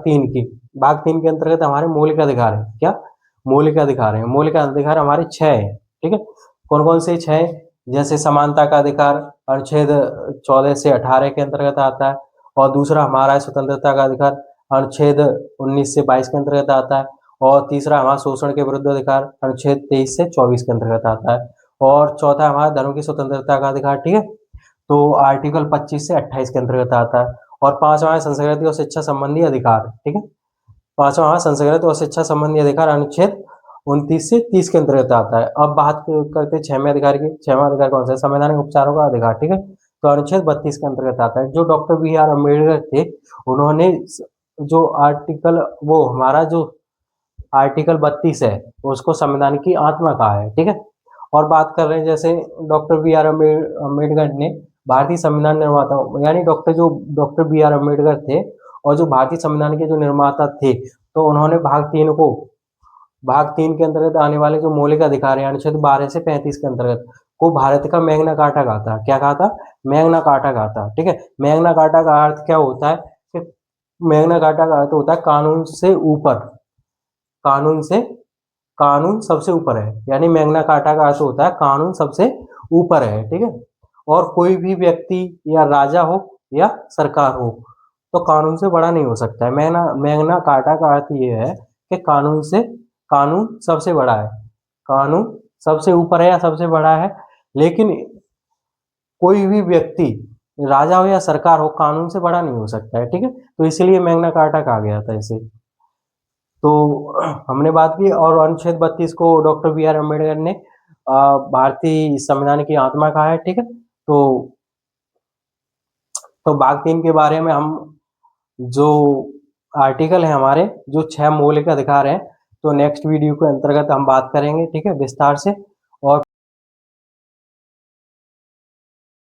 3 की, भाग 3 के अंतर्गत हमारे मौलिक अधिकार है। क्या मौलिक अधिकार है? मौलिक अधिकार हमारे 6 है। ठीक है, कौन कौन से 6? जैसे समानता का अधिकार अनुच्छेद 14 से 18 के अंतर्गत आता है, और दूसरा हमारा है स्वतंत्रता का अधिकार अनुच्छेद 19 से 22 के अंतर्गत आता है, और तीसरा हमारा शोषण के विरुद्ध अधिकार अनुच्छेद 23 से 24 के अंतर्गत आता है, और चौथा हमारा धर्म की स्वतंत्रता का अधिकार। ठीक है, तो आर्टिकल 25 से 28 के अंतर्गत आता है, और पांचवा है संस्कृति और शिक्षा संबंधी अधिकार। ठीक है, पांचवा है संस्कृति और शिक्षा संबंधी अधिकार अनुच्छेद 29 से 30 के अंतर्गत आता है। अब बात करते हैं छठवें अधिकार की। छठवां अधिकार कौन सा है? संवैधानिक उपचारों का अधिकार। ठीक है, तो अनुच्छेद 32 के अंतर्गत आता है। जो डॉक्टर BR अम्बेडकर थे, उन्होंने जो आर्टिकल, वो हमारा जो आर्टिकल 32 है, उसको संविधान की आत्मा कहा है। ठीक है, और बात कर रहे हैं जैसे डॉक्टर BR अम्बेडकर ने भारतीय संविधान निर्माता, यानी डॉक्टर BR अम्बेडकर थे, और जो भारतीय संविधान के जो निर्माता थे, तो उन्होंने भाग 3 के अंतर्गत आने वाले जो मौलिक अधिकार है अनुच्छेद 12 से 35 के अंतर्गत को भारत का मैग्ना कार्टा कहा था। क्या कहा था? मैग्ना कार्टा कहा था। ठीक है, मैग्ना कार्टा का अर्थ क्या होता है कि मैग्ना कार्टा का अर्थ होता है कानून से ऊपर, कानून सबसे ऊपर है, यानी मैग्ना कार्टा का अर्थ होता है कानून सबसे ऊपर है। ठीक है, और कोई भी व्यक्ति या राजा हो या सरकार हो, तो कानून से बड़ा नहीं हो सकता है। मैग्ना कार्टा का अर्थ ये है कि कानून सबसे बड़ा है, कानून सबसे ऊपर है या सबसे बड़ा है, लेकिन कोई भी व्यक्ति, राजा हो या सरकार हो, कानून से बड़ा नहीं हो सकता है। ठीक है, तो इसलिए मैग्ना कार्टा कहा गया था इसे। तो हमने बात की, और अनुच्छेद 32 को डॉक्टर BR अम्बेडकर ने भारतीय संविधान की आत्मा कहा है। ठीक है, तो भाग 3 के बारे में हम जो आर्टिकल है हमारे, जो 6 मौलिक अधिकार हैं, तो नेक्स्ट वीडियो के अंतर्गत हम बात करेंगे। ठीक है, विस्तार से।